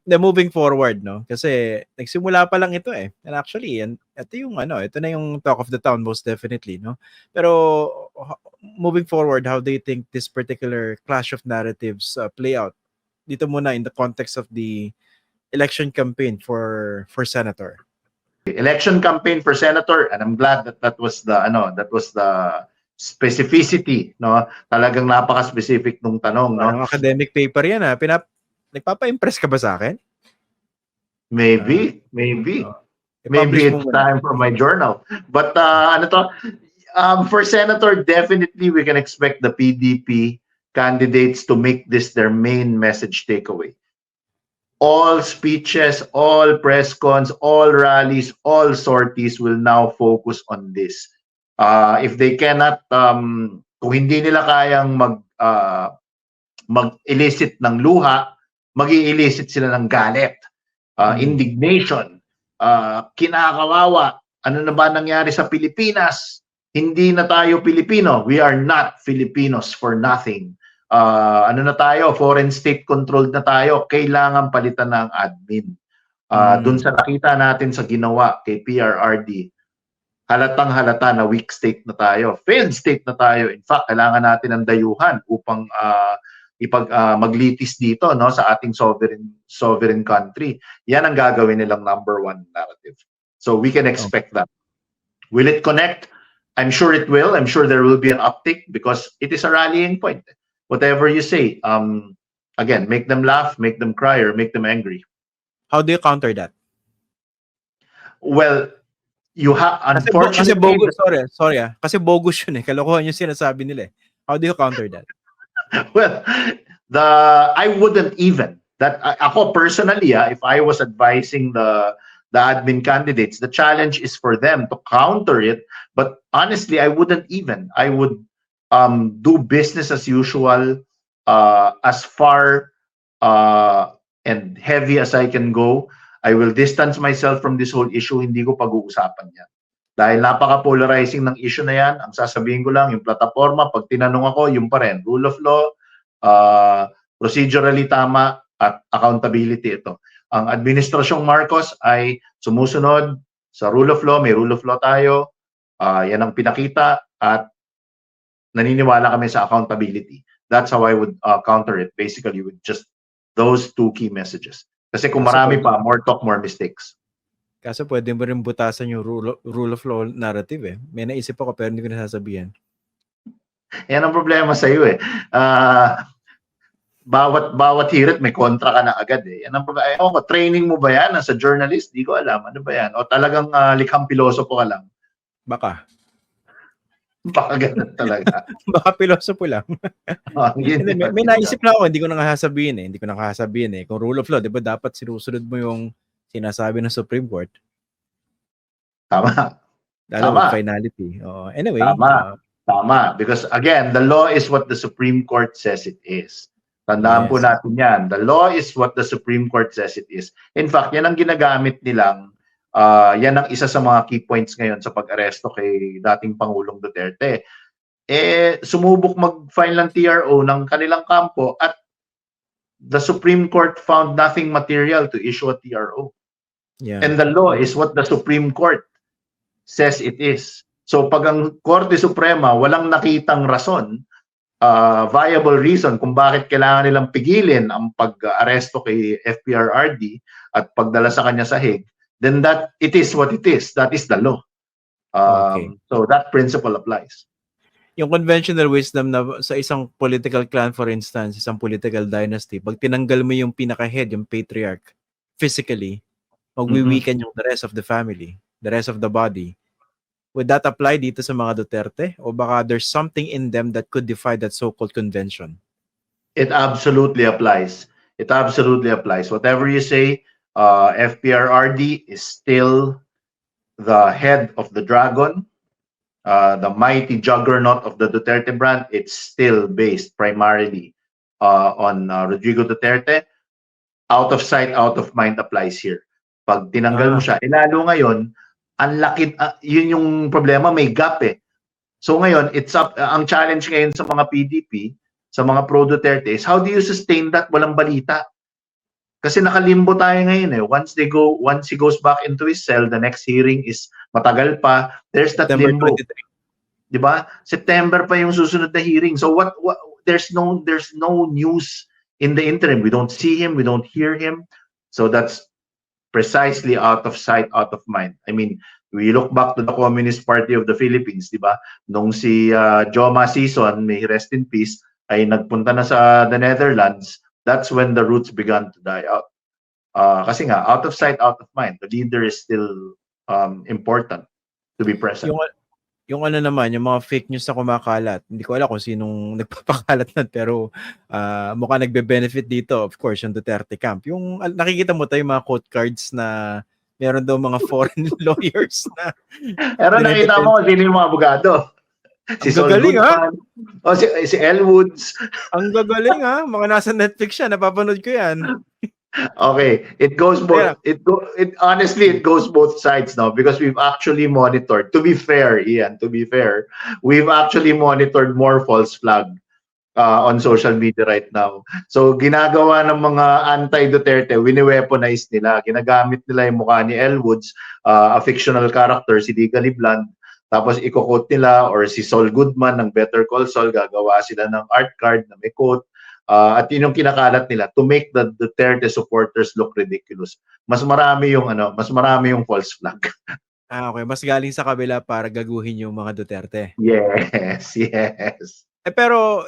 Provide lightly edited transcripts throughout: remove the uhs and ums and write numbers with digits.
moving forward, no? Kasi nagsimula pa lang ito eh. And actually, ito yung ito na yung talk of the town most definitely, no? Pero moving forward, how do you think this particular clash of narratives play out? Dito muna in the context of the election campaign for senator. Election campaign for senator, and I'm glad that was the specificity, no? Talagang napaka-specific nung tanong, no? Parang academic paper yan, ha? Nagpapa-impress ka ba sa akin? Maybe. Maybe it's time for my journal. But for senator, definitely we can expect the PDP candidates to make this their main message takeaway. All speeches, all press cons, all rallies, all sorties will now focus on this. If they cannot, kung hindi nila kayang mag-elicit ng luha, mag-i-elicit sila ng galit, indignation, kinakawawa, ano na ba nangyari sa Pilipinas? Hindi na tayo Pilipino. We are not Filipinos for nothing. Ano na tayo? Foreign state controlled na tayo. Kailangan palitan ng admin. Dun sa nakita natin sa ginawa kay PRRD, halatang halata na weak state na tayo. Failed state na tayo. In fact, kailangan natin ng dayuhan upang maglitis dito, no, sa ating sovereign country. Yan ang gagawin nilang number one narrative. So we can expect that. Will it connect? I'm sure it will. I'm sure there will be an uptick because it is a rallying point. Whatever you say, again, make them laugh, make them cry, or make them angry. How do you counter that? Well, you have, unfortunately... Kasi bogus, sorry. Kasi bogus yun eh. Kalokohan yung sinasabi nila eh. How do you counter that? Well, I wouldn't even. Ako personally, if I was advising the admin candidates, the challenge is for them to counter it. But honestly, I wouldn't even. I would do business as usual, as far and heavy as I can go. I will distance myself from this whole issue. Hindi ko pag-uusapan yan. Dahil napaka-polarizing ng issue na yan, ang sasabihin ko lang, yung plataforma, pag tinanong ako, yung pa rin. Rule of law, procedurally tama, at accountability ito. Ang Administrasyong Marcos ay sumusunod sa rule of law, may rule of law tayo, yan ang pinakita, at naniniwala kami sa accountability. That's how I would counter it, basically, with just those two key messages. Kasi kung marami pa, more talk, more mistakes. Kaso pwede mo rin butasan yung rule of law narrative eh. May naisip ako pero hindi ko nasasabihan. Yan ang problema sa iyo eh. Bawat hirit may kontra ka na agad eh. Yan ang problema. Training mo ba yan as a journalist? Di ko alam. Ano ba yan? O talagang likhang pilosopo ka lang? Baka ganun talaga. Baka pilosopo lang. May naisip na ako, hindi ko nakasabihin eh. Kung rule of law, di ba dapat sinusunod mo yung sinasabi ng Supreme Court? Tama. Lalo with finality. Anyway. Tama. Because again, the law is what the Supreme Court says it is. Tandaan po natin yan. The law is what the Supreme Court says it is. In fact, yan ang ginagamit nilang, yan ang isa sa mga key points ngayon sa pag-aresto kay dating Pangulong Duterte. Sumubok mag-file ng TRO ng kanilang kampo at the Supreme Court found nothing material to issue a TRO. Yeah. And the law is what the Supreme Court says it is. So pag ang Korte Suprema walang nakitang rason, viable reason kung bakit kailangan nilang pigilin ang pag-aresto kay FPRRD at pagdala sa kanya sa Hague, then that it is what it is. That is the law. So that principle applies. Yung conventional wisdom na sa isang political clan, for instance, isang political dynasty, pag tinanggal mo yung pinaka-head, yung patriarch, physically, magwi-weaken yung the rest of the family, the rest of the body. Would that apply dito sa mga Duterte? O baka there's something in them that could defy that so-called convention? It absolutely applies. It absolutely applies. Whatever you say, FPRRD is still the head of the dragon, the mighty juggernaut of the Duterte brand. It's still based primarily on Rodrigo Duterte. Out of sight, out of mind applies here. Pag tinanggal mo siya, lalo ngayon, ang laki, yun yung problema, may gap eh. So ngayon, it's up, ang challenge ngayon sa mga PDP, sa mga pro-Duterte is, how do you sustain that? Walang balita. Kasi nakalimbo tayo ngayon eh. Once he goes back into his cell, the next hearing is matagal pa. There's that September limbo. 23. 'Di ba? September pa yung susunod na hearing. So what there's no news in the interim. We don't see him, we don't hear him. So that's precisely out of sight, out of mind. I mean, we look back to the Communist Party of the Philippines, 'di ba? Nung si Joma Sison, may rest in peace, ay nagpunta na sa the Netherlands, that's when the roots began to die out. Kasi nga, out of sight, out of mind. The leader is still important to be present. Yung ano naman, yung mga fake news na kumakalat, hindi ko alam kung sinong nagpapakalat nun, pero mukhang nagbe-benefit dito, of course, yung Duterte camp. Yung nakikita mo tayo yung mga quote cards na meron daw mga foreign lawyers na Pero nakita mo kung sino yung mga abogado. Si Sol gagaling, Goodman, o si Elle Woods. Ang gagaling mga nasa Netflix siya, napapanood ko yan. Okay, it goes both. Honestly, it goes both sides now because we've actually monitored. To be fair, Ian, we've actually monitored more false flag on social media right now. So ginagawa ng mga anti-Duterte, wini-weaponize nila. Ginagamit nila yung mukha ni Elle Woods, a fictional character, si Legally Blonde. Tapos i-quote nila, or si Sol Goodman ng Better Call Saul, gagawa sila ng art card na may quote. At yun yung kinakalat nila to make the Duterte supporters look ridiculous. Mas marami yung false flag. Okay. Mas galing sa kabila para gaguhin yung mga Duterte. Yes. Pero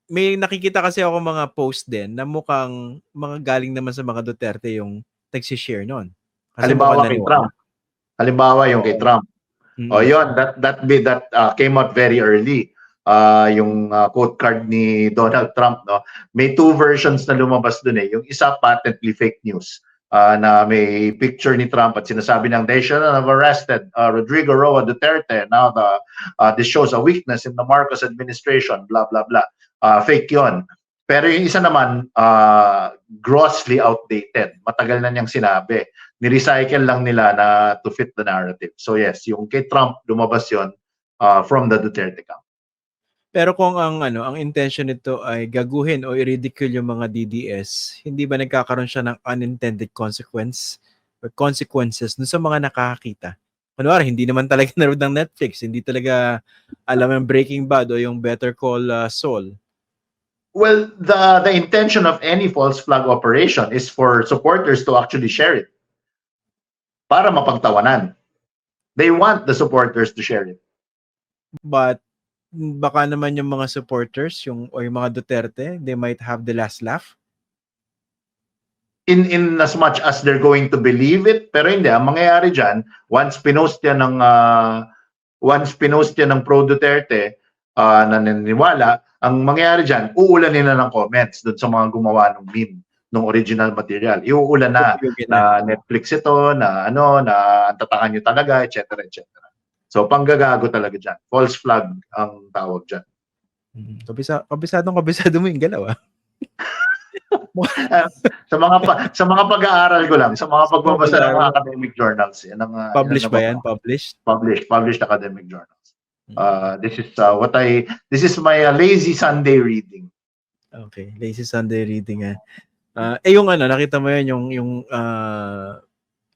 may nakikita kasi ako mga post din na mukhang mga galing naman sa mga Duterte yung nagsi-share nun. Halimbawa kay Trump. Yung kay Trump. Yun, that came out very early. Yung quote card ni Donald Trump, no? May two versions na lumabas dun eh. Yung isa patently fake news, na may picture ni Trump at sinasabi ng they should have arrested Rodrigo Roa Duterte. Now this shows a weakness in the Marcos administration, blah blah blah. Fake yun. Pero yung isa naman, grossly outdated. Matagal na niyang sinabi. Ni-recycle lang nila na to fit the narrative. So yes, yung kay Trump, lumabas yun from the Duterte camp. Pero kung ang intention nito ay gaguhin o i-ridicule yung mga DDS, hindi ba nagkakaroon siya ng unintended consequences dun sa mga nakakakita? Kunwari, hindi naman talaga naroon ng Netflix, hindi talaga alam yung Breaking Bad o yung Better Call Saul. Well, the intention of any false flag operation is for supporters to actually share it para mapagtawanan. They want the supporters to share it. But baka naman yung mga supporters o yung mga Duterte, they might have the last laugh. In as much as they're going to believe it, pero hindi. Ang mangyayari dyan, once pinost yan ng pro-Duterte na naniniwala, ang mangyayari dyan, uulanin na ng comments dun sa mga gumawa ng meme, ng original material. Iuulan na Netflix ito, na ang tatakan nyo talaga, etc. So, panggagago talaga dyan. False flag ang tawag dyan. Kabisado mo yung galaw, sa mga pag-aaral ko lang, sa mga pagbabasa ng mga academic journals. Published ba yan? Published academic journals. This is my lazy Sunday reading. Okay, lazy Sunday reading. Yung nakita mo yan,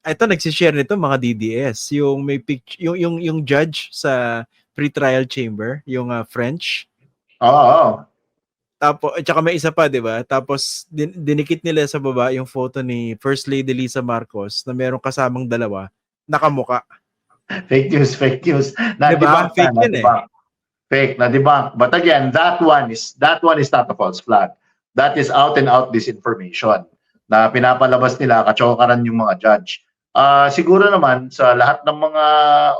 ito nagsishare nito mga DDS, yung may picture, yung judge sa pre-trial chamber, yung French. Oo. Tapos tsaka may isa pa, 'di ba? Tapos dinikit nila sa baba yung photo ni First Lady Lisa Marcos na merong kasamang dalawa nakamuka. Fake news. Diba? Fake yun Fake na debunk. But again, that one is not a false flag. That is out and out disinformation na pinapalabas nila, kachokaran yung mga judge. Siguro naman sa lahat ng mga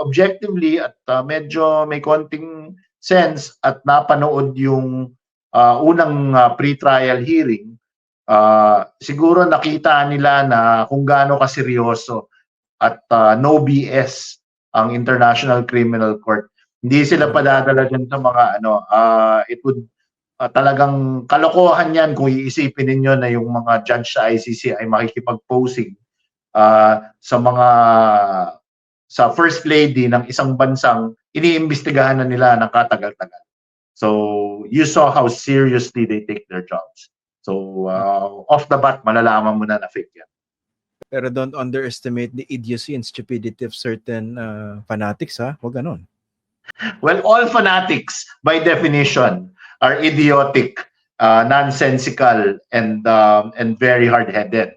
objectively at medyo may konting sense at napanood yung unang pre-trial hearing, siguro nakita nila na kung gaano kaseryoso at no BS ang International Criminal Court. Hindi sila padadala dyan sa mga it would talagang kalokohan yan kung iisipin ninyo na yung mga judge sa ICC ay makikipag-posing sa first lady ng isang bansang iniimbestigahan na nila ng katagal-tagal. So you saw how seriously they take their jobs. So, off the bat, malalaman mo na fake yan. Pero don't underestimate the idiocy and stupidity of certain fanatics, ha? Huwag ganon. Well, all fanatics, by definition, are idiotic, nonsensical, and very hard-headed.